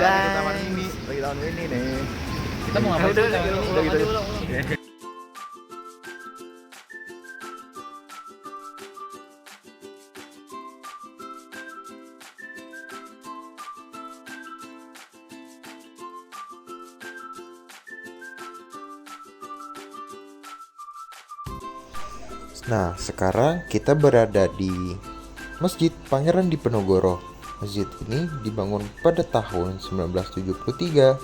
Ke Taman Mini lagi tahun ini nih. Kita mau ngapain sih? Udah gitu. Nah, sekarang kita berada di Masjid Pangeran Diponegoro. Masjid ini dibangun pada tahun 1973.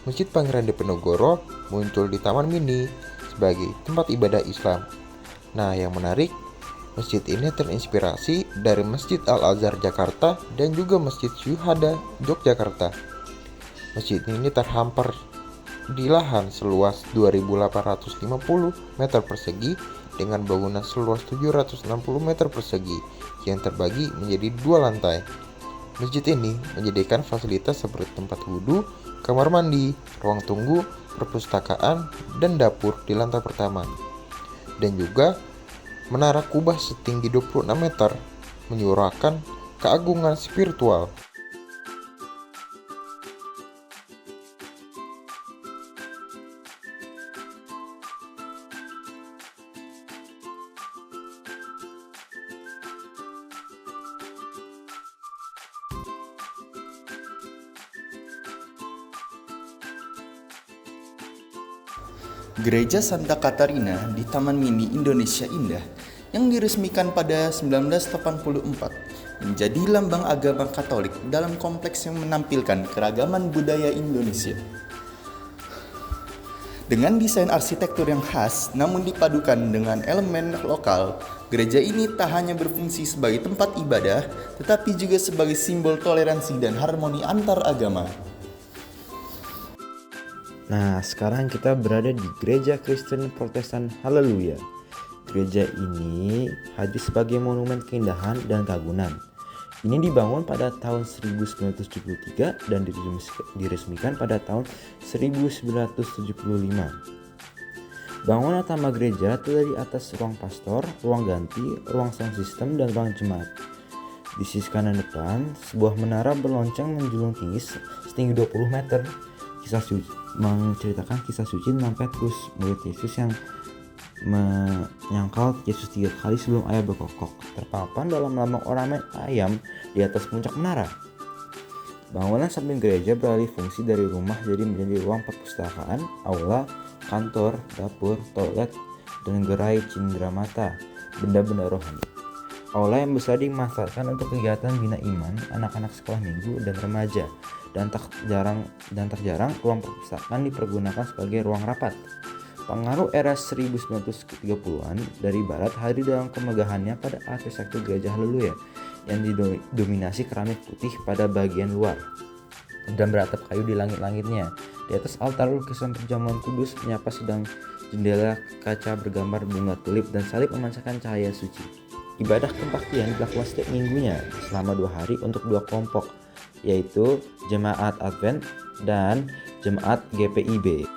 Masjid Pangeran Diponegoro muncul di Taman Mini sebagai tempat ibadah Islam. Nah, yang menarik, masjid ini terinspirasi dari Masjid Al-Azhar Jakarta dan juga Masjid Syuhada Yogyakarta. Masjid ini terhampar di lahan seluas 2.850 meter persegi dengan bangunan seluas 760 meter persegi yang terbagi menjadi 2 lantai. Masjid ini menyediakan fasilitas seperti tempat wudhu, kamar mandi, ruang tunggu, perpustakaan, dan dapur di lantai pertama. Dan juga menara kubah setinggi 26 meter menyuarakan keagungan spiritual. Gereja Santa Katarina di Taman Mini Indonesia Indah yang diresmikan pada 1984 menjadi lambang agama Katolik dalam kompleks yang menampilkan keragaman budaya Indonesia. Dengan desain arsitektur yang khas namun dipadukan dengan elemen lokal, gereja ini tak hanya berfungsi sebagai tempat ibadah tetapi juga sebagai simbol toleransi dan harmoni antar agama. Nah, sekarang kita berada di Gereja Kristen Protestan Haleluya. Gereja ini hadir sebagai monumen keindahan dan keagungan. Ini dibangun pada tahun 1973 dan diresmikan pada tahun 1975. Bangunan utama gereja terdiri atas ruang pastor, ruang ganti, ruang sound system, dan ruang jemaat. Di sisi kanan depan, sebuah menara berlonceng menjulang tinggi setinggi 20 meter. Kisah suci menceritakan kisah suci tentang Petrus, murid Yesus yang menyangkal Yesus 3 kali sebelum ayam berkokok, terpampang dalam lambang ornamen ayam di atas puncak menara. Bangunan samping gereja beralih fungsi dari rumah menjadi ruang perpustakaan, aula, kantor, dapur, toilet, dan gerai cenderamata, benda-benda rohani. Aula yang besar dimanfaatkan untuk kegiatan bina iman, anak-anak sekolah minggu dan remaja, dan terjarang ruang perpustakaan dipergunakan sebagai ruang rapat. Pengaruh era 1930-an dari barat hadir dalam kemegahannya pada arsitektur gereja Haleluya yang didominasi keramik putih pada bagian luar dan beratap kayu di langit-langitnya. Di atas altar lukisan perjamuan kudus menyapa sedang jendela kaca bergambar bunga tulip dan salib memancarkan cahaya suci. Ibadah kebaktian dilakukan setiap minggunya selama 2 hari untuk 2 kelompok, yaitu Jemaat Advent dan Jemaat GPIB.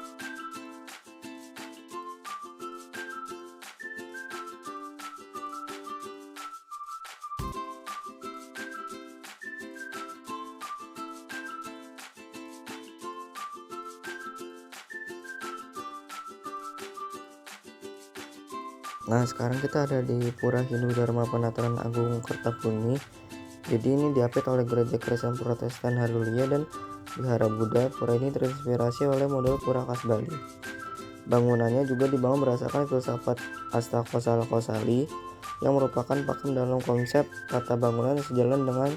Nah, sekarang kita ada di Pura Hindu Dharma Penataran Agung Kertapuni. Jadi ini diapit oleh Gereja Kristen Protestan Haleluya dan Wihara Buddha. Pura ini terinspirasi oleh model pura khas Bali. Bangunannya juga dibangun berdasarkan filsafat Astakosala Kosali yang merupakan pakem dalam konsep tata bangunan sejalan dengan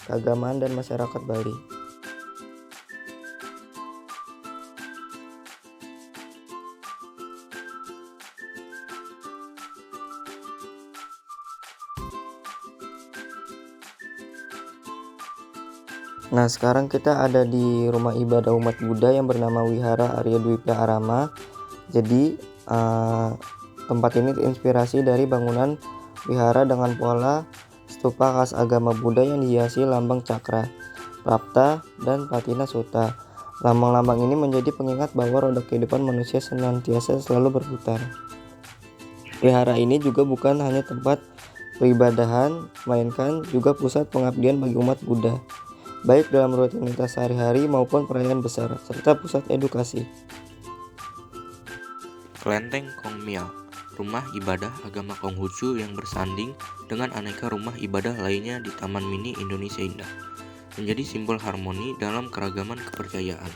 keagamaan dan masyarakat Bali. Nah, sekarang kita ada di rumah ibadah umat Buddha yang bernama Wihara Arya Dwipa Arama. Jadi tempat ini terinspirasi dari bangunan wihara dengan pola stupa khas agama Buddha yang dihiasi lambang cakra, prapta, dan patina sutta. Lambang-lambang ini menjadi pengingat bahwa roda kehidupan manusia senantiasa selalu berputar. Wihara ini juga bukan hanya tempat peribadahan, melainkan juga pusat pengabdian bagi umat Buddha. baik dalam rutinitas sehari-hari maupun perayaan besar, serta pusat edukasi. Kelenteng Kongmiao, rumah ibadah agama Konghucu yang bersanding dengan aneka rumah ibadah lainnya di Taman Mini Indonesia Indah, menjadi simbol harmoni dalam keragaman kepercayaan.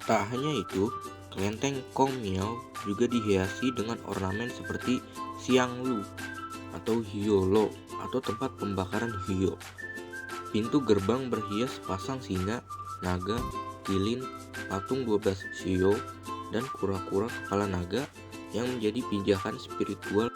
Tak hanya itu, kelenteng Kongmiao juga dihiasi dengan ornamen seperti Xianglu atau Hiolo atau tempat pembakaran hiyo. Pintu gerbang berhias pasang singa, naga, lilin, patung 12 shio, dan kura-kura kepala naga yang menjadi pijakan spiritual